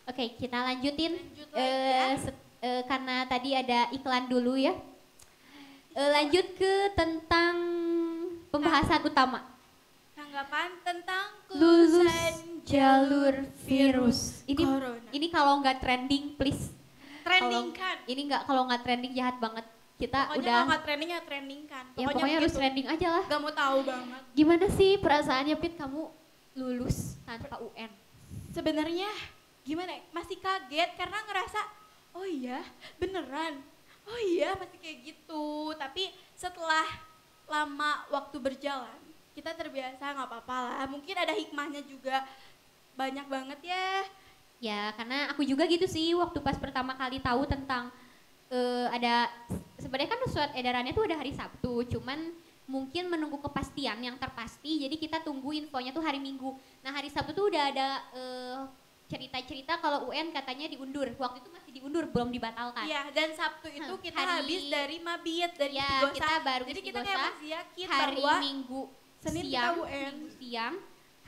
Oke, kita lanjutin. Lanjut lagi ya. Karena tadi ada iklan dulu ya. Lanjut ke tentang pembahasan utama. Tanggapan tentang Lulus kelulusan jalur virus. corona. Ini kalau nggak trending, please. Trending kan. Ini nggak, kalau nggak trending jahat banget. Kita Pokoknya udah. kalau nggak trending ya trending kan. Ya pokoknya harus begitu. trending aja lah. Gak mau tahu banget. Gimana sih perasaannya Pit kamu lulus tanpa UN? Sebenarnya gimana ya? Masih kaget karena ngerasa oh iya beneran. Oh iya masih kayak gitu. Tapi setelah lama waktu berjalan kita terbiasa nggak apa-apa lah. Mungkin ada hikmahnya juga banyak banget ya. Ya karena aku juga gitu sih waktu pas pertama kali tahu tentang ada sebenarnya kan surat edarannya tuh ada hari Sabtu, cuman mungkin menunggu kepastian yang terpasti, jadi kita tunggu infonya tuh hari Minggu. Nah hari Sabtu tuh udah ada cerita-cerita kalau UN katanya diundur, waktu itu masih diundur, belum dibatalkan. Iya dan Sabtu itu kita Hari- habis dari mabit dari Ya Istiqosah. kita baru Jadi kita istiqosah, kayak masih yakin hari bahwa Minggu Senin kita siang, UN. Minggu siang,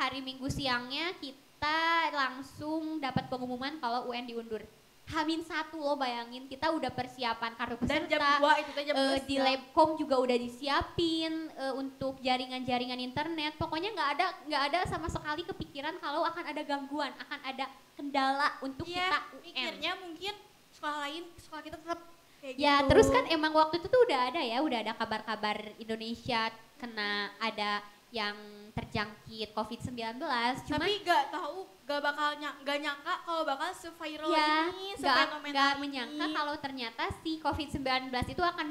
hari Minggu siangnya kita langsung dapat pengumuman kalau UN diundur. H-1 loh, bayangin kita udah persiapan kartu dan jam peserta, 2 itu teh jam 12 di siang. Labcom juga udah disiapin untuk jaringan-jaringan internet. Pokoknya nggak ada sama sekali kepikiran kalau akan ada gangguan, akan ada kendala untuk Iya, kita UN. mikirnya mungkin sekolah lain, sekolah kita tetap kayak Ya gitu. terus kan emang waktu itu tuh udah ada kabar-kabar Indonesia kena ada yang terjangkit COVID-19. Cuma tapi gak tahu, gak bakal gak nyangka kalau bakal se-viral ya ini, nggak sefenomenal menyangka ini. kalau ternyata si COVID-19 itu akan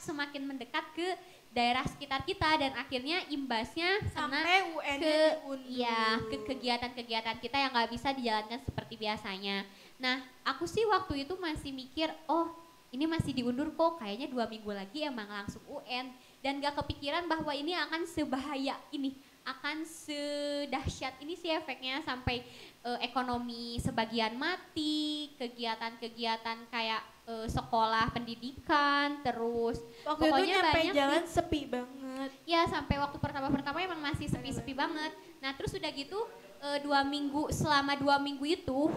semakin mendekat ke daerah sekitar kita dan akhirnya imbasnya kena sampai UN-nya ke diundur. ya ke kegiatan-kegiatan kita yang nggak bisa dijalankan seperti biasanya. Nah aku sih waktu itu masih mikir, oh ini masih diundur kok, kayaknya 2 minggu lagi emang langsung UN, dan gak kepikiran bahwa ini akan sebahaya ini, akan sedahsyat ini sih efeknya sampai ekonomi sebagian mati, kegiatan-kegiatan kayak sekolah pendidikan, terus Waktu itu pokoknya nyampe banyak jalan sih. sepi banget. Ya sampai waktu pertama-pertama emang masih sepi-sepi banget. Nah terus udah gitu selama 2 minggu itu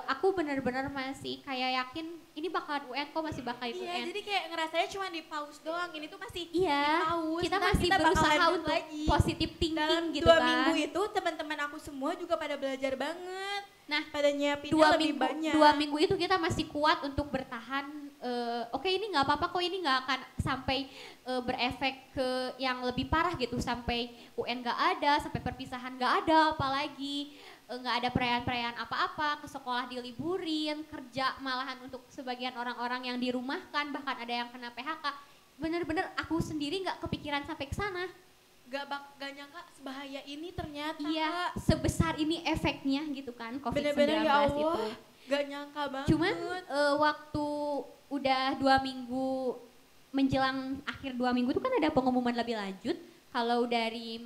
aku benar-benar masih kayak yakin ini bakalan UN kok, masih bakal Iya, UN. jadi kayak ngerasanya cuma di pause doang. Ini tuh masih Iya, di pause. kita Ntar masih bakal berusaha lanjut untuk lagi. positive thinking Dalam gitu 2 kan. minggu itu teman-teman aku semua juga pada belajar banget. Nah, Pada nyiapinnya dua lebih minggu, banyak. 2 minggu itu kita masih kuat untuk bertahan. Oke, ini nggak apa-apa kok, ini nggak akan sampai berefek ke yang lebih parah gitu, sampai UN nggak ada, sampai perpisahan nggak ada, apalagi nggak ada perayaan-perayaan apa-apa, ke sekolah diliburin, kerja malahan untuk sebagian orang-orang yang dirumahkan, bahkan ada yang kena PHK. Bener-bener aku sendiri nggak kepikiran sampai ke sana. Gak nyangka sebahaya ini ternyata. Iya, sebesar ini efeknya gitu kan COVID-19 Bener-bener ya Allah, itu. gak nyangka banget. Cuman waktu udah 2 minggu menjelang akhir 2 minggu itu kan ada pengumuman lebih lanjut kalau dari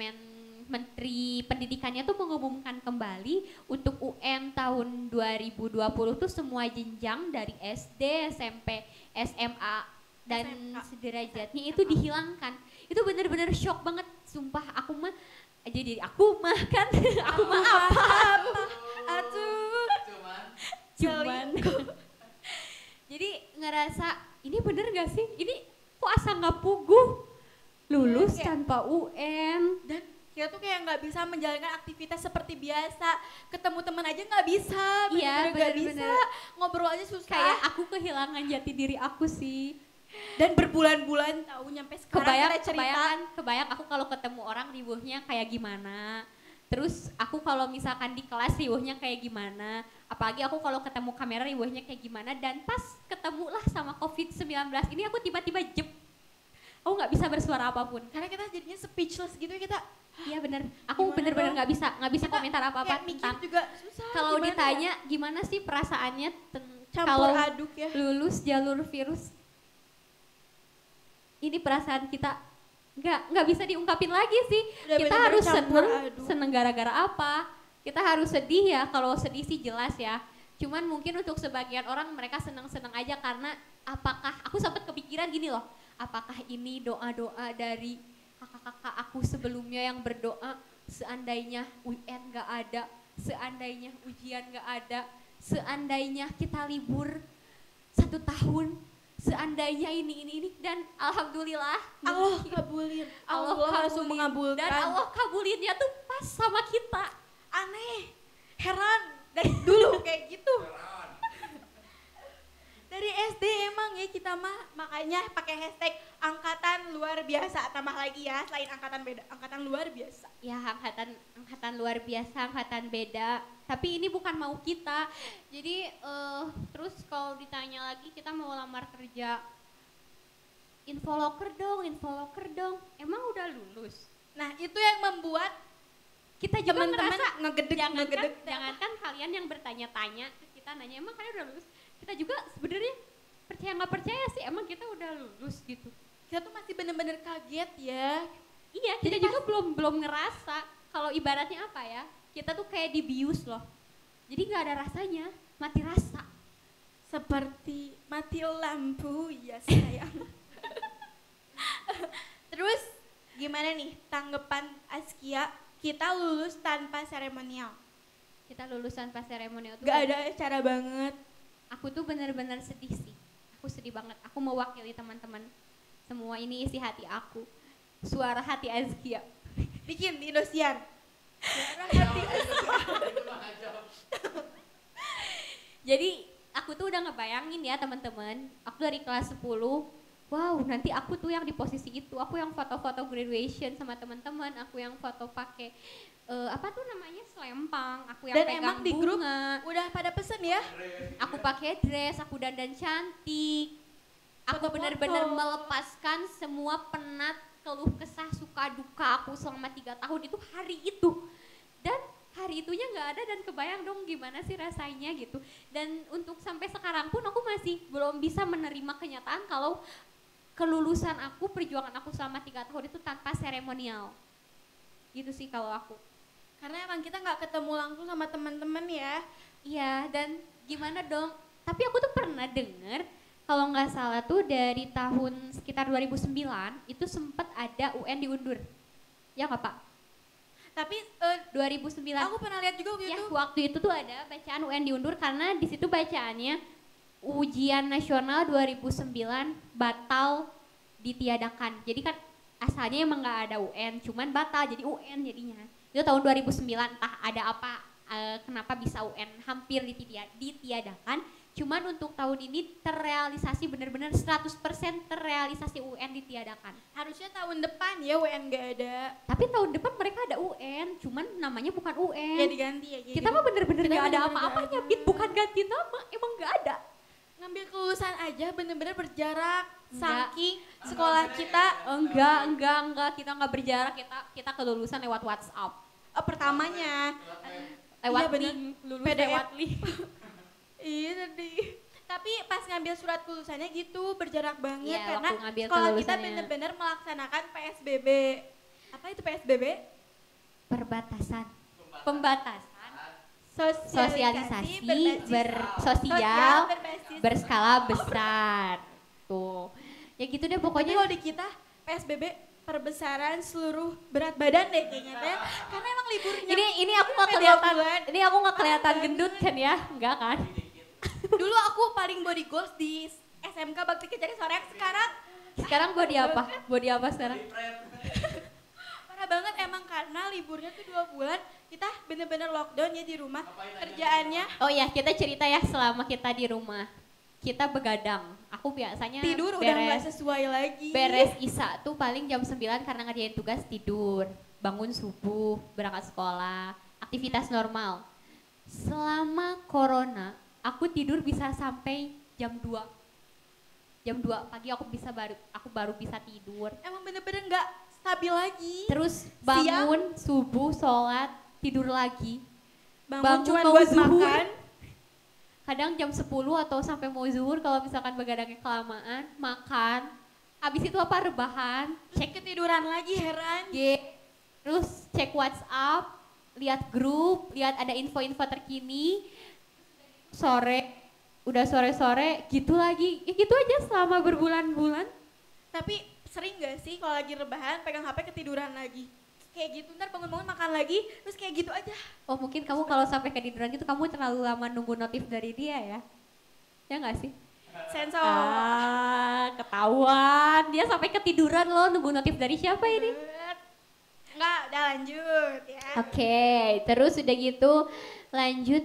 Menteri Pendidikannya tuh mengumumkan kembali untuk UN tahun 2020 tuh semua jenjang dari SD, SMP, SMA dan SMK. sederajatnya itu dihilangkan. Itu bener-bener shock banget, sumpah aku mah kan aku mah apa? Aduh. Cuman jadi ngerasa ini bener gak sih? Ini kok asa nggak puguh lulus Iya, kayak- tanpa UN? Dan kita tuh kayak nggak bisa menjalankan aktivitas seperti biasa. Ketemu teman aja nggak bisa. Iya, Bener-bener nggak bener-bener. bisa. Ngobrol aja susah. Kayak aku kehilangan jati diri aku sih. Dan berbulan-bulan tahu nyampe sekarang kita cerita. Kebayang aku kalau ketemu orang riuhnya kayak gimana. Terus aku kalau misalkan di kelas riuhnya kayak gimana. Apalagi aku kalau ketemu kamera riuhnya kayak gimana. Dan pas ketemulah sama COVID-19 ini aku tiba-tiba jep. Aku nggak bisa bersuara apapun. Karena kita jadinya speechless gitu ya kita. Iya bener, aku Gimana bener-bener dong? nggak bisa Kita komentar apa-apa Kayak mikir tentang juga susah. kalau gimana ditanya gimana sih perasaannya campur kalau aduk ya. lulus jalur virus. Ini perasaan kita nggak bisa diungkapin lagi sih. Udah Kita bener-bener harus campur seneng, aduk. seneng gara-gara apa? Kita harus sedih ya, kalau sedih sih jelas ya. Cuman mungkin untuk sebagian orang mereka seneng-seneng aja karena apakah, aku sempat kepikiran gini loh, apakah ini doa-doa dari kakak-kakak aku sebelumnya yang berdoa seandainya UN gak ada, seandainya ujian gak ada, seandainya kita libur 1 tahun, seandainya ini dan alhamdulillah Allah kabulin. Allah langsung kabulin. mengabulkan. Dan Allah kabulinnya tuh pas sama kita. Aneh, heran dari dulu kayak gitu. Dari SD emang ya kita mah, makanya pakai hashtag angkatan luar biasa, tambah lagi ya selain angkatan beda, angkatan luar biasa. Ya angkatan luar biasa, angkatan beda. Tapi ini bukan mau kita. Jadi terus kalau ditanya lagi kita mau lamar kerja, infoloker dong. Emang udah lulus? Nah itu yang membuat Kita juga teman-teman ngerasa ngegedek. jangankan kalian yang bertanya-tanya, terus kita nanya emang kalian udah lulus? Kita juga sebenarnya percaya nggak percaya sih, emang kita udah lulus gitu. Kita tuh masih bener-bener kaget ya. Iya, kita juga belum ngerasa kalau ibaratnya apa ya? Kita tuh kayak dibius loh. Jadi nggak ada rasanya, mati rasa. Seperti mati lampu ya sayang. Terus gimana nih tanggapan Askia, kita lulus tanpa seremonial? Kita lulusan pas seremonial tuh Gak ada acara banget. aku tuh bener-bener sedih sih. Aku sedih banget. Aku mewakili teman-teman semua, ini isi hati aku. Suara hati Azkia. Bikin di Indosiar. Suara hati Askia. Jadi aku tuh udah ngebayangin ya teman-teman. Aku dari kelas 10, wow nanti aku tuh yang di posisi itu. Aku yang foto-foto graduation sama teman-teman. Aku yang foto pakai apa tuh namanya, selempang. Aku yang Dan pegang emang di grup bunga. udah pada pesen ya. Aku pakai dress, aku dandan cantik. Aku Foto-foto. benar-benar melepaskan semua penat, keluh kesah, suka duka aku selama 3 tahun itu hari itu. Dan hari itunya nggak ada dan kebayang dong gimana sih rasanya gitu. Dan untuk sampai sekarang pun aku masih belum bisa menerima kenyataan kalau kelulusan aku, perjuangan aku selama 3 tahun itu tanpa seremonial. Gitu sih kalau aku. Karena emang kita nggak ketemu langsung sama teman-teman ya. Iya, dan gimana dong? Tapi aku tuh pernah denger kalau nggak salah tuh dari tahun sekitar 2009 itu sempat ada UN diundur. Ya nggak Pak? Tapi 2009. aku pernah lihat juga waktu Ya, itu. waktu itu tuh ada bacaan UN diundur karena di situ bacaannya ujian nasional 2009 batal ditiadakan. Jadi kan asalnya emang nggak ada UN, cuman batal jadi UN jadinya. Itu tahun 2009, entah ada apa, kenapa bisa UN hampir ditiadakan. Cuman untuk tahun ini terrealisasi benar-benar 100% terrealisasi UN ditiadakan. Harusnya tahun depan ya UN gak ada. Tapi tahun depan mereka ada UN, cuman namanya bukan Ya UN. diganti ya. Kita mah bener-bener Kita gak ada bener-bener apa-apanya, nggak ada. Bit, bukan ganti nama, emang gak ada. Ngambil kelulusan aja bener-bener berjarak. Enggak. Saking sekolah kita Enggak, kita nggak berjarak, kita kelulusan lewat WhatsApp. pertamanya. Lewat Iya, bener. link, lulus PDF. lewat link. Iya tadi. Tapi pas ngambil surat kelulusannya gitu berjarak banget Iya, karena waktu ngambil sekolah kita kelulusannya. bener-bener melaksanakan PSBB. Apa itu PSBB? Perbatasan, pembatasan, Sosialisasi sosialisasi sosial bersosial berbasis. berskala besar. Tuh, ya gitu deh Tapi pokoknya. kalau di kita PSBB perbesaran seluruh berat badan deh kayaknya teh. Karena emang liburnya. Ini aku nggak Sampai kelihatan, 2 bulan. ini aku nggak kelihatan gendut kan ya, enggak kan? Dulu aku paling body goals di SMK Bakti Kejari Soreang, Sekarang body apa? Body apa sekarang? parah banget emang karena liburnya tuh 2 bulan kita bener-bener lockdown ya di rumah. Kerjaannya Oh ya, kita cerita ya selama kita di rumah. Kita begadang. Aku biasanya tidur udah nggak sesuai lagi. beres Isa tuh paling jam 9 karena ngerjain tugas tidur. Bangun subuh, berangkat sekolah, aktivitas normal. Selama corona, aku tidur bisa sampai jam 2. Jam 2 pagi aku baru bisa tidur. Emang bener-bener nggak stabil lagi. Terus bangun subuh, sholat, tidur lagi. Bangun cuma mau buat zuhur. makan. Kadang jam 10 atau sampai mau zuhur kalau misalkan begadangnya kelamaan, makan. Habis itu apa, rebahan, Cek ketiduran lagi heran. terus cek WhatsApp, lihat grup, lihat ada info-info terkini. Udah sore-sore gitu lagi. Ya gitu aja selama berbulan-bulan. Tapi sering gak sih kalau lagi rebahan pegang HP ketiduran lagi? kayak gitu, ntar bangun-bangun makan lagi, terus kayak gitu aja. Oh mungkin kamu kalau sampai ketiduran gitu kamu terlalu lama nunggu notif dari dia ya? Ya nggak sih? Sensor. Ketahuan. Dia sampai ketiduran loh nunggu notif dari siapa ini? Enggak, udah lanjut ya. Oke, terus udah gitu lanjut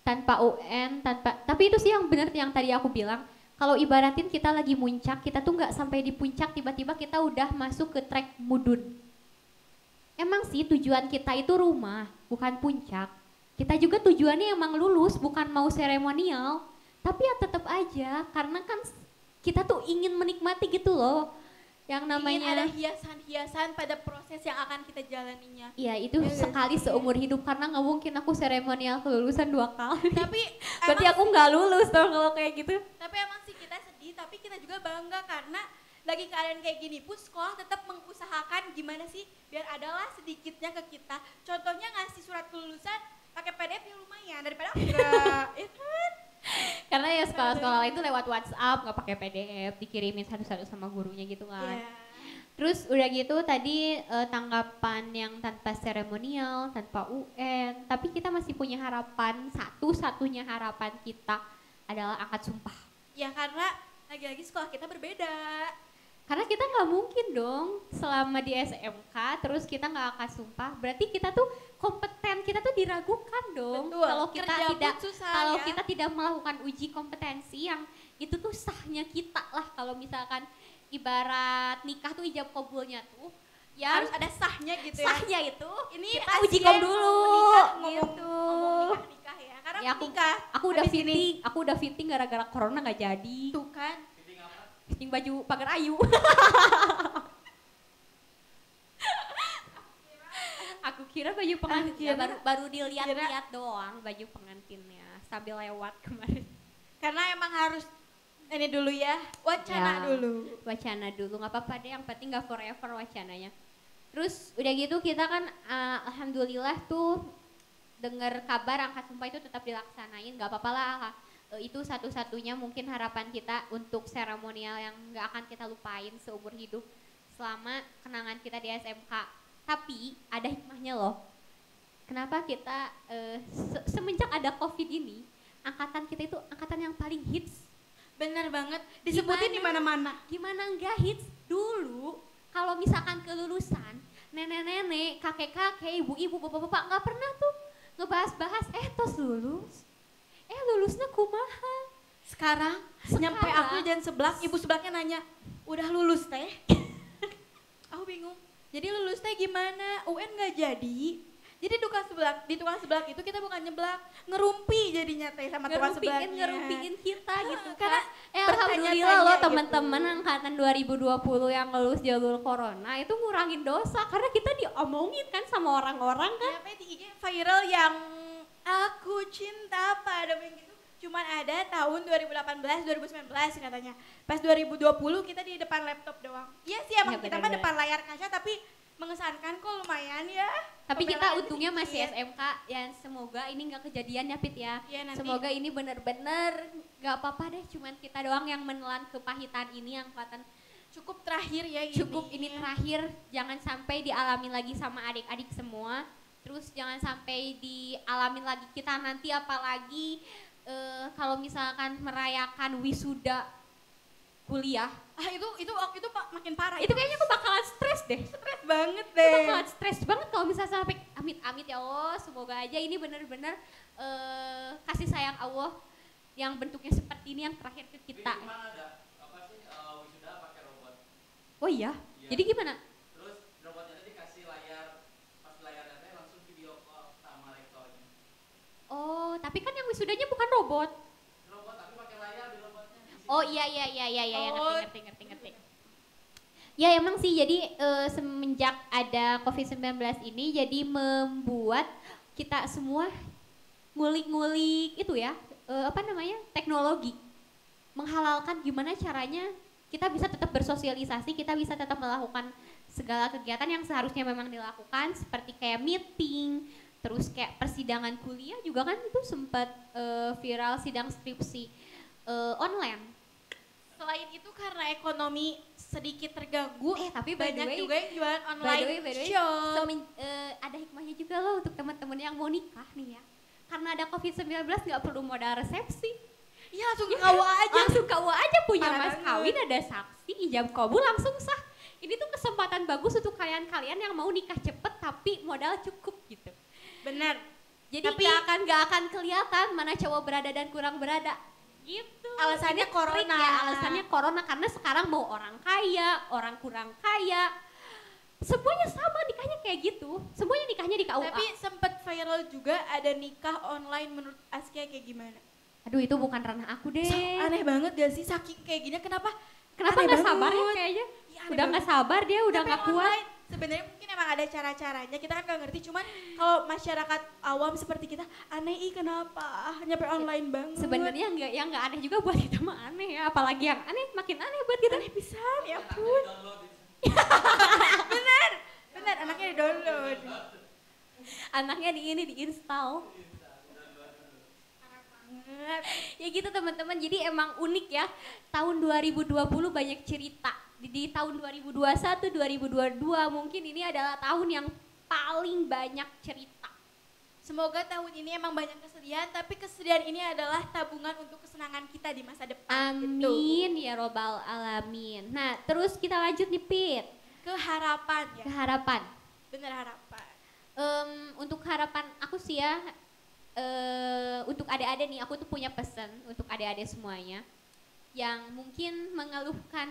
tanpa UN, tapi itu sih yang benar yang tadi aku bilang. Kalau ibaratin kita lagi muncak, kita tuh nggak sampai di puncak tiba-tiba kita udah masuk ke trek mudun. Emang sih tujuan kita itu rumah, bukan puncak. Kita juga tujuannya emang lulus, bukan mau seremonial. Tapi ya tetap aja, karena kan kita tuh ingin menikmati gitu loh. Yang namanya ingin ada hiasan-hiasan pada proses yang akan kita jalaninya. Iya itu ya, sekali seumur hidup, karena nggak mungkin aku seremonial kelulusan 2 kali. Tapi berarti aku nggak lulus dong kalau kayak gitu. Tapi emang sih kita sedih, tapi kita juga bangga karena lagi keadaan kayak gini pun sekolah tetap mengusahakan gimana sih biar adalah sedikitnya ke kita. Contohnya ngasih surat kelulusan pakai PDF ya lumayan daripada enggak, ya kan? Karena ya sekolah-sekolah itu lewat WhatsApp, nggak pakai PDF, dikirimin satu-satu sama gurunya gitu kan. Yeah. Terus udah gitu tadi tanggapan yang tanpa seremonial, tanpa UN, tapi kita masih punya harapan, satu-satunya harapan kita adalah akad sumpah. Ya karena lagi-lagi sekolah kita berbeda. Karena kita nggak mungkin dong selama di SMK terus kita nggak akad sumpah, berarti kita tuh kompeten, kita tuh diragukan dong. Kalau kita kita tidak melakukan uji kompetensi yang itu tuh sahnya kita lah. Kalau misalkan ibarat nikah tuh ijab kabulnya tuh ya harus ada sahnya gitu ya. Sahnya itu ini kita uji kom dulu gitu. Nikah ya. Karena ya, aku udah fitting gara-gara corona nggak jadi. Tuh kan. Fitting baju pagar ayu. Aku kira baju pengantin baru dilihat-lihat doang baju pengantinnya sambil lewat kemarin. Karena emang harus ini dulu ya, wacana dulu nggak apa-apa deh, yang penting nggak forever wacananya. Terus udah gitu kita kan alhamdulillah tuh dengar kabar akad sumpah itu tetap dilaksanain, nggak apa-apa lah. Itu satu-satunya mungkin harapan kita untuk seremonial yang nggak akan kita lupain seumur hidup selama kenangan kita di SMK. Tapi ada hikmahnya loh. Kenapa kita semenjak ada COVID ini, angkatan kita itu angkatan yang paling hits. Bener banget, disebutin di mana-mana. Gimana enggak hits? Dulu kalau misalkan kelulusan, nenek-nenek, kakek-kakek, ibu-ibu, bapak-bapak nggak pernah tuh ngebahas-bahas tos lulus. Lulusnya kumaha. Sekarang nyampe aku dan sebelah, ibu sebelahnya nanya, udah lulus teh? Aku bingung. Jadi lulus teh gimana? UN nggak jadi. Jadi di tukang sebelah itu kita bukan nyeblak, ngerumpi jadinya teh sama tukang sebelahnya. Ngerumpiin kita gitu. Karena alhamdulillah loh teman-teman gitu. Angkatan 2020 yang lulus jalur corona itu ngurangin dosa karena kita diomongin kan sama orang-orang kan. Ya, di IG viral yang aku cinta padamu yang gitu. Cuman ada tahun 2018, 2019 katanya. Pas 2020 kita di depan laptop doang. Iya sih emang ya, kita mah depan layar kaca tapi mengesankan kok lumayan ya. Tapi kita untungnya masih SMK ya, semoga ini nggak kejadian ya Pit ya. Semoga ini benar-benar nggak apa-apa deh, cuman kita doang yang menelan kepahitan ini yang kelihatan cukup terakhir ya ini. Cukup ini terakhir, jangan sampai dialami lagi sama adik-adik semua. Terus jangan sampai dialamin lagi kita nanti, apalagi kalau misalkan merayakan wisuda kuliah. Itu Pak makin parah. Itu kayaknya aku bakalan stres deh. Stres banget deh. Aku bakalan stres banget kalau misalnya sampai amit-amit ya Allah, semoga aja ini benar-benar kasih sayang Allah yang bentuknya seperti ini yang terakhir ke kita. Tapi gimana ada wisuda pakai robot? Oh iya? Jadi gimana? Terus robotnya tadi kasih layar, pas layarnya teh langsung video call sama rektornya. Oh, tapi kan yang wisudanya bukan robot. Robot tapi pakai layar di robotnya. Oh iya, ngerti. Ya emang sih, jadi semenjak ada COVID-19 ini jadi membuat kita semua ngulik-ngulik itu ya, teknologi. Menghalalkan gimana caranya kita bisa tetap bersosialisasi, kita bisa tetap melakukan segala kegiatan yang seharusnya memang dilakukan, seperti kayak meeting, terus kayak persidangan kuliah juga kan itu sempat viral sidang skripsi online. Selain itu karena ekonomi sedikit terganggu, Tapi by the banyak way, juga yang jualan by online the way, shop. ada hikmahnya juga loh untuk teman-teman yang mau nikah nih ya. Karena ada COVID-19 nggak perlu modal resepsi. Iya langsung KUA aja. Langsung KUA aja punya Parah mas banget. kawin, ada saksi, ijab kabul langsung sah. Ini tuh kesempatan bagus untuk kalian-kalian yang mau nikah cepet tapi modal cukup gitu. Bener. Jadi Tapi- nggak akan kelihatan mana cowok berada dan kurang berada. Gitu. Alasannya Ini trik corona. ya, alasannya corona karena sekarang mau orang kaya, orang kurang kaya. Semuanya sama nikahnya kayak gitu. Semuanya nikahnya di KUA. Tapi sempet viral juga ada nikah online, menurut Askia kayak gimana? Aduh itu bukan ranah aku deh. Aneh banget gak sih saking kayak gini, kenapa Kenapa aneh nggak sabar ya banget. kayaknya? Ya, aneh Udah nggak banget. sabar dia, udah Sampai nggak kuat. online, sebenarnya mungkin emang ada cara-caranya, kita kan gak ngerti, cuman kalau masyarakat awam seperti kita, aneh kenapa nyampe online banget. Sebenarnya nggak aneh juga buat kita mah aneh ya, apalagi yang aneh makin aneh buat kita. aneh pisan ya Anaknya pun. di-download itu. Bener, anaknya di download. Anaknya diinstal. Banget. Ya gitu teman-teman, jadi emang unik ya. Tahun 2020 banyak cerita. Di tahun 2021, 2022 mungkin ini adalah tahun yang paling banyak cerita. Semoga tahun ini emang banyak kesedihan, tapi kesedihan ini adalah tabungan untuk kesenangan kita di masa depan. Gitu. Amin ya robbal alamin. Nah terus kita lanjut nih Pit, Ke harapan ya, ke harapan. bener harapan. Untuk harapan aku sih ya, untuk adik-adik nih, aku tuh punya pesan untuk adik-adik semuanya yang mungkin mengeluhkan,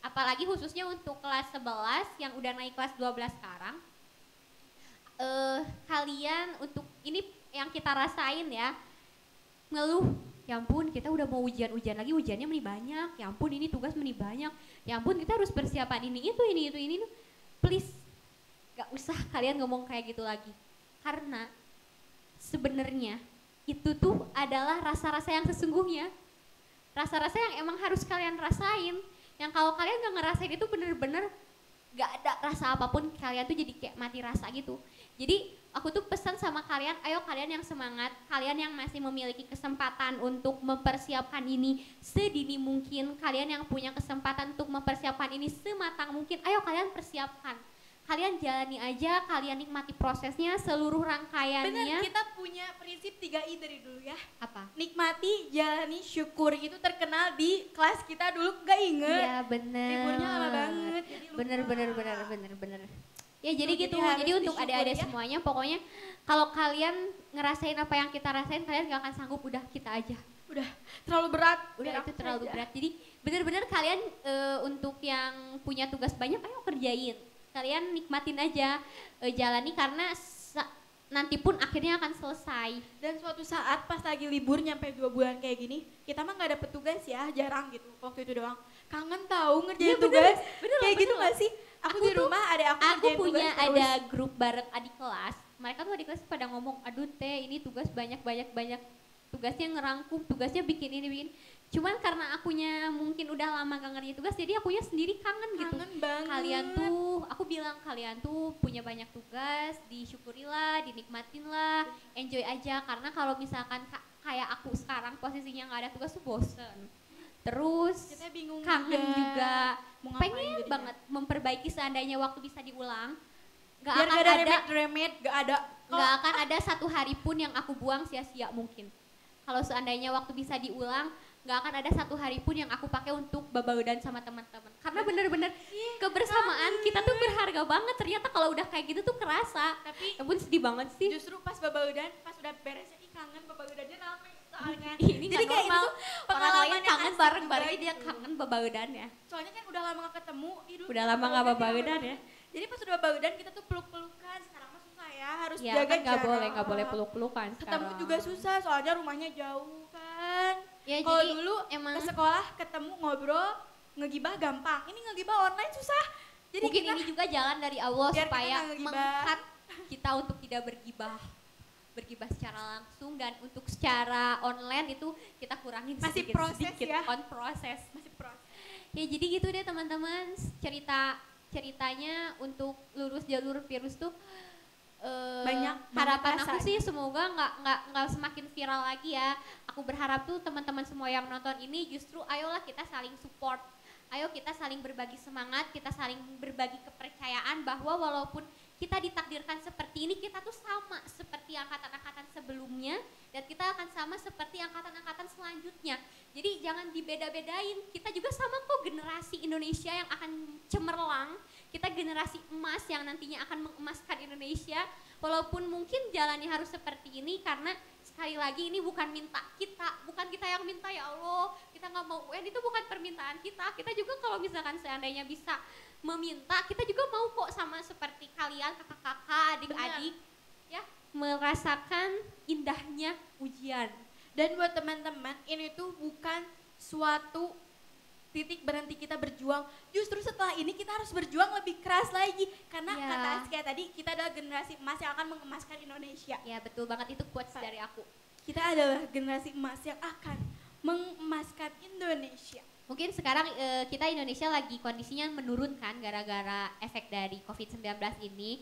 apalagi khususnya untuk kelas 11 yang udah naik kelas 12 sekarang. Kalian untuk ini yang kita rasain ya, ngeluh, ya ampun kita udah mau ujian lagi, ujiannya meni banyak, ya ampun ini tugas meni banyak, ya ampun kita harus persiapan ini itu. Please gak usah kalian ngomong kayak gitu lagi, karena sebenarnya itu tuh adalah rasa-rasa yang sesungguhnya, rasa-rasa yang emang harus kalian rasain, yang kalau kalian gak ngerasain itu bener-bener gak ada rasa apapun, kalian tuh jadi kayak mati rasa gitu. Jadi aku tuh pesan sama kalian, ayo kalian yang semangat, kalian yang masih memiliki kesempatan untuk mempersiapkan ini sedini mungkin, kalian yang punya kesempatan untuk mempersiapkan ini sematang mungkin, ayo kalian persiapkan. Kalian jalani aja, kalian nikmati prosesnya, seluruh rangkaiannya. Bener, kita punya prinsip 3I dari dulu ya. Apa? Nikmati, jalani, syukuri, itu terkenal di kelas kita dulu, gak inget. Iya bener. Liburnya lama banget. Jadi lupa. Bener. Ya jadi Tuh, gitu, jadi jadi harus untuk disyukuri adik-adik ya. semuanya pokoknya kalau kalian ngerasain apa yang kita rasain, kalian gak akan sanggup, udah kita aja. Udah terlalu berat. Udah biar itu aku terlalu saja. berat. Jadi bener-bener kalian untuk yang punya tugas banyak, ayo kerjain. Kalian nikmatin aja, jalani karena nanti pun akhirnya akan selesai. Dan suatu saat pas lagi libur nyampe 2 bulan kayak gini, kita mah gak dapet tugas ya, jarang gitu, waktu itu doang. Kangen tahu ngerjain Iya, tugas, bener kayak loh, gitu bener gak sih? Aku di rumah ada aku Aku ngerjain punya tugas ada terus. grup bareng adik kelas. Mereka tuh adik kelas pada ngomong, aduh teh ini tugas banyak. Tugasnya ngerangkum, tugasnya bikin ini bikin. Cuman karena akunya mungkin udah lama gak ngerjain tugas, jadi akunya sendiri kangen gitu. Kangen banget. Kalian tuh, aku bilang kalian tuh punya banyak tugas, disyukurilah, dinikmatin lah, enjoy aja. Karena kalau misalkan kayak aku sekarang posisinya nggak ada tugas tuh bosen. Terus Kita bingung kangen juga, Mau ngapain pengen jadinya. banget memperbaiki seandainya waktu bisa diulang. Gak Biar akan gak ada ada, remet, gak ada. nggak akan ada satu hari pun yang aku buang sia-sia mungkin. Kalau seandainya waktu bisa diulang, nggak akan ada satu hari pun yang aku pakai untuk babaudan sama teman-teman. Karena bener-bener kebersamaan kita tuh berharga banget. Ternyata kalau udah kayak gitu tuh kerasa. Tapi Ya ampun sedih banget sih. justru pas babaudan, pas udah beresnya, kangen babaudannya rame soalnya. Ini Jadi nggak kayak normal. itu Orang pengalaman lain yang kangen asik bareng-bareng, juga dia gitu. kangen babaudan ya. Soalnya kan udah lama gak ketemu. Udah lama nggak babaudan ya. Jadi pas udah babaudan kita tuh peluk-pelukan. Sekarang mah susah ya, harus Ya jaga kan nggak jarak. boleh peluk-pelukan Ketemu sekarang. juga susah, soalnya rumahnya jauh kan. Ya Kalau jadi dulu emang ke sekolah ketemu ngobrol, ngegibah gampang. Ini ngegibah online susah. Jadi mungkin kita ini juga jalan dari Allah biar kita supaya nggak ngegibah. mengangkat kita untuk tidak bergibah secara langsung, dan untuk secara online itu kita kurangin Masih sedikit, proses ya. on proses. masih proses. Ya jadi gitu deh teman-teman, ceritanya untuk lurus jalur virus tuh Banyak harapan banget aku rasanya. sih semoga nggak semakin viral lagi ya. Aku berharap tuh teman-teman semua yang nonton ini justru ayolah kita saling support. Ayo kita saling berbagi semangat, kita saling berbagi kepercayaan bahwa walaupun kita ditakdirkan seperti ini, kita tuh sama seperti angkatan-angkatan sebelumnya dan kita akan sama seperti angkatan-angkatan selanjutnya. Jadi jangan dibeda-bedain, kita juga sama kok generasi Indonesia yang akan cemerlang, kita generasi emas yang nantinya akan mengemaskan Indonesia. Walaupun mungkin jalannya harus seperti ini karena sekali lagi ini bukan bukan kita yang minta ya Allah, kita nggak mau UN itu bukan permintaan kita juga kalau misalkan seandainya bisa meminta, kita juga mau kok sama seperti kalian kakak-kakak, adik-adik ya, merasakan indahnya ujian. Dan buat teman-teman, ini tuh bukan suatu titik berhenti kita berjuang. Justru setelah ini kita harus berjuang lebih keras lagi. Karena Ya. kata Askia tadi, kita adalah generasi emas yang akan mengemaskan Indonesia. Ya betul banget, itu quotes dari aku. Kita adalah generasi emas yang akan mengemaskan Indonesia. Mungkin sekarang kita Indonesia lagi kondisinya menurun kan gara-gara efek dari COVID-19 ini.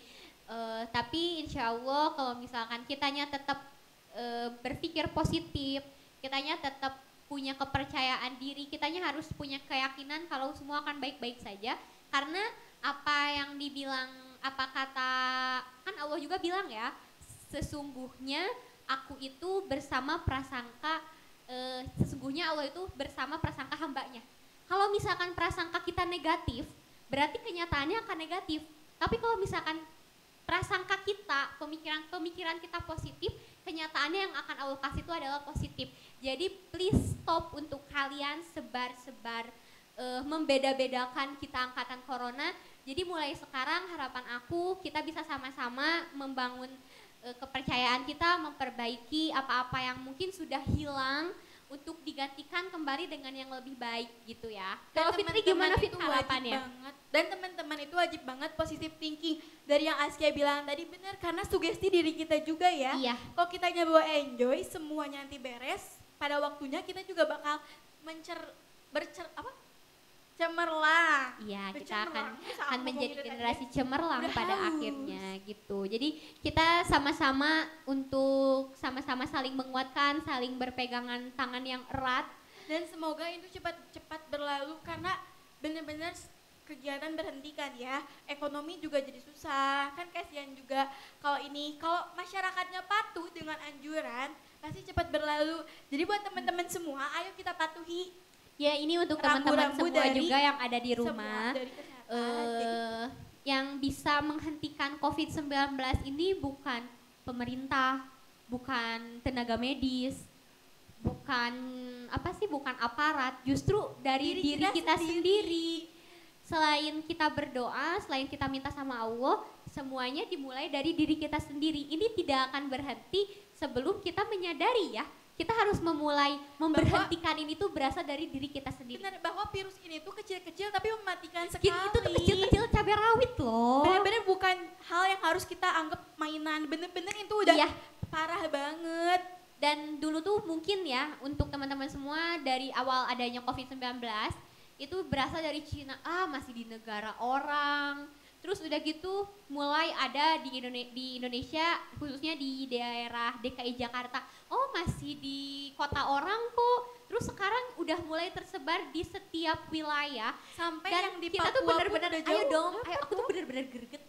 Tapi insya Allah kalau misalkan kitanya tetap berpikir positif, kitanya tetap punya kepercayaan diri, kitanya harus punya keyakinan kalau semua akan baik-baik saja. Karena apa yang dibilang, apa kata, kan Allah juga bilang ya, sesungguhnya aku itu bersama prasangka, sesungguhnya Allah itu bersama prasangka hambanya. Kalau misalkan prasangka kita negatif, berarti kenyataannya akan negatif. Tapi kalau misalkan prasangka kita, pemikiran kita positif, kenyataannya yang akan Allah kasih itu adalah positif. Jadi please stop untuk kalian sebar-sebar membeda-bedakan kita angkatan corona. Jadi mulai sekarang harapan aku kita bisa sama-sama membangun kepercayaan kita, memperbaiki apa-apa yang mungkin sudah hilang untuk digantikan kembali dengan yang lebih baik gitu ya. Kalau Fitri gimana Fit harapannya? Dan teman-teman itu wajib banget positive thinking. Dari yang Askia bilang tadi benar, karena sugesti diri kita juga ya. Iya. Kalau kitanya bawa enjoy, semuanya nanti beres. Pada waktunya kita juga bakal cemerlang. Iya, kita Bercemerlang. Bisa akan aku menjadi ngomongin generasi tadi. cemerlang Udah pada haus. akhirnya gitu. Jadi kita sama-sama untuk sama-sama saling menguatkan, saling berpegangan tangan yang erat. Dan semoga itu cepat berlalu karena benar-benar kegiatan berhentikan ya. Ekonomi juga jadi susah. Kan kasihan juga kalau masyarakatnya patuh dengan anjuran pasti cepat berlalu. Jadi buat teman-teman semua, ayo kita patuhi Ya ini untuk teman-teman rambu-rambu semua dari juga yang ada di semua rumah. dari kesehatan. Yang bisa menghentikan COVID-19 ini bukan pemerintah, bukan tenaga medis, bukan aparat, justru dari diri kita sendiri. Selain kita berdoa, selain kita minta sama Allah, semuanya dimulai dari diri kita sendiri. Ini tidak akan berhenti sebelum kita menyadari ya. Kita harus memberhentikan ini tuh berasal dari diri kita sendiri. Benar, bahwa virus ini tuh kecil-kecil tapi mematikan sekali. Itu tuh kecil-kecil cabai rawit loh. Bener-bener bukan hal yang harus kita anggap mainan. Bener-bener itu udah parah banget. Dan dulu tuh mungkin ya untuk teman-teman semua dari awal adanya COVID-19 itu berasal dari Cina, masih di negara orang. Terus udah gitu mulai ada di Indonesia, khususnya di daerah DKI Jakarta. Oh masih di kota orang kok. Terus sekarang udah mulai tersebar di setiap wilayah. Sampai Dan yang di kita Papua tuh bener-bener, pun udah ayo jauh. dong, aku tuh bener-bener greget.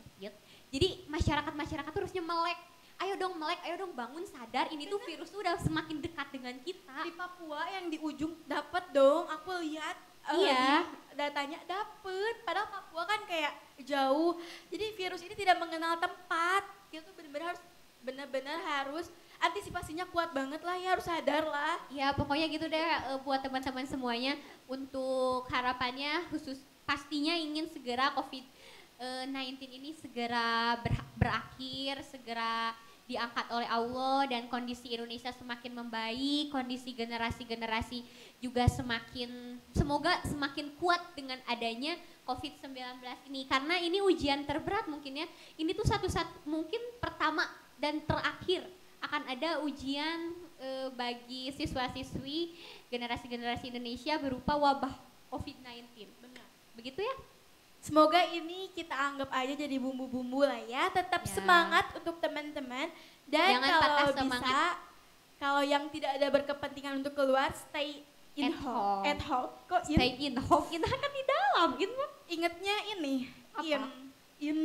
Jadi masyarakat tuh harusnya melek. Ayo dong melek, ayo dong bangun sadar ini tuh virus tuh udah semakin dekat dengan kita. Di Papua yang di ujung dapat dong, aku lihat Iya. datanya dapet. Padahal Papua kan kayak jauh. Jadi virus ini tidak mengenal tempat. Kita tuh benar-benar harus antisipasinya kuat banget lah ya, harus sadar lah. Ya pokoknya gitu deh buat teman-teman semuanya untuk harapannya khusus pastinya ingin segera COVID-19 ini segera berakhir, segera diangkat oleh Allah dan kondisi Indonesia semakin membaik, kondisi generasi-generasi juga semoga semakin kuat dengan adanya COVID-19 ini karena ini ujian terberat mungkin ya. Ini tuh mungkin pertama dan terakhir akan ada ujian bagi siswa-siswi generasi-generasi Indonesia berupa wabah COVID-19. Benar. Begitu ya? Semoga ini kita anggap aja jadi bumbu-bumbu lah ya. Tetap Ya. semangat untuk teman-teman. Dan Jangan kalau patah bisa, semangat. kalau yang tidak ada berkepentingan untuk keluar, stay in At home. At home. Kok in? Stay in home, in kan di dalam, in mah. Ingatnya ini. Apa? In.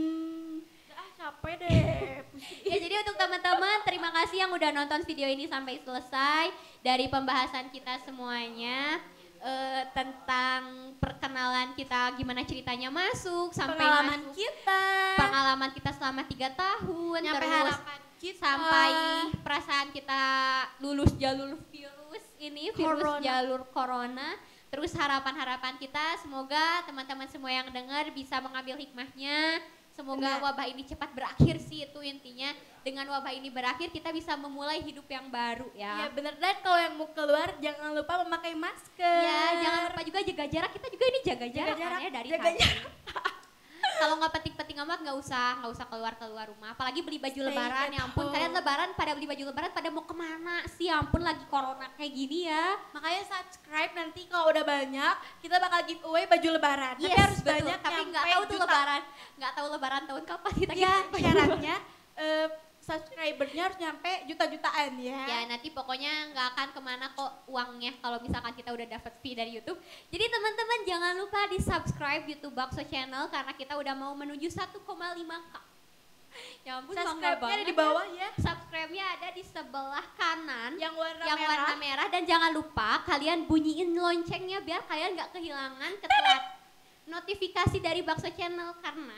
Capek deh. Pusing. Ya jadi untuk teman-teman terima kasih yang udah nonton video ini sampai selesai. Dari pembahasan kita semuanya tentang perkenalan kita gimana ceritanya masuk sampai Pengalaman masuk, kita. pengalaman kita selama 3 tahun Nyampe terus harapan kita. sampai perasaan kita lulus jalur virus ini, virus Corona. jalur corona. Terus harapan-harapan kita semoga teman-teman semua yang dengar bisa mengambil hikmahnya. Semoga Benar. wabah ini cepat berakhir sih, itu intinya. Dengan wabah ini berakhir kita bisa memulai hidup yang baru Ya ya. bener, dan kalau yang mau keluar jangan lupa memakai masker. Ya, jangan lupa juga jaga jarak. Kita juga ini jaga jarak, jarak, kan ya dari jaga tadi. Kalau nggak penting-penting amat nggak usah keluar rumah. Apalagi beli baju Stay lebaran, at ya ampun. home. Kalian lebaran pada beli baju lebaran pada mau kemana sih? Ya ampun lagi corona kayak gini ya. Makanya subscribe, nanti kalau udah banyak kita bakal giveaway baju lebaran. Tapi harus betul. banyak, Tapi nyampe nggak tahu tuh juta. lebaran, nggak tahu lebaran tahun kapan kita Ya giveaway. syaratnya subscribernya harus nyampe juta-jutaan ya. Ya nanti pokoknya nggak akan kemana kok uangnya kalau misalkan kita udah dapat fee dari YouTube. Jadi teman-teman jangan lupa di subscribe YouTube Bakso Channel karena kita udah mau menuju 1,5K. Ya ampun bangga Subscribe-nya banget ada di bawah ya. Subscribe-nya ada di sebelah kanan Yang warna yang merah. warna merah dan jangan lupa kalian bunyiin loncengnya biar kalian nggak kehilangan ketelat notifikasi dari Bakso Channel karena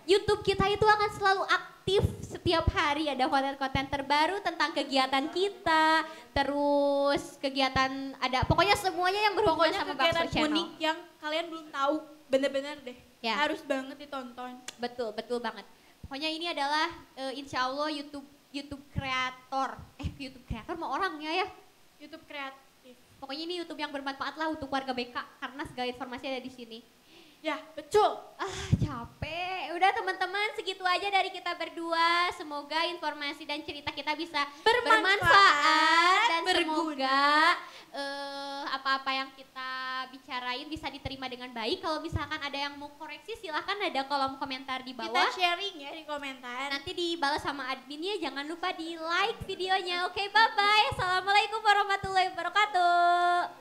YouTube kita itu akan selalu aktif setiap hari ada konten-konten terbaru tentang kegiatan kita, terus kegiatan ada pokoknya semuanya yang berhubungan Pokoknya sama kegiatan Bakso Channel. unik yang kalian belum tahu, bener-bener deh. Ya. Harus banget ditonton. Betul banget. Pokoknya ini adalah insya Allah YouTube kreator. YouTube kreator mau orangnya ya. YouTube kreatif. Pokoknya ini YouTube yang bermanfaat lah untuk warga BK karena segala informasi ada di sini. Ya, betul. Capek. Udah teman-teman segitu aja dari kita berdua. Semoga informasi dan cerita kita bisa bermanfaat dan berguna. semoga apa-apa yang kita bicarain bisa diterima dengan baik. Kalau misalkan ada yang mau koreksi silahkan ada kolom komentar di Kita bawah. sharing ya di komentar. Nanti dibalas sama adminnya. Jangan lupa di like videonya. Oke, bye-bye. Assalamualaikum warahmatullahi wabarakatuh.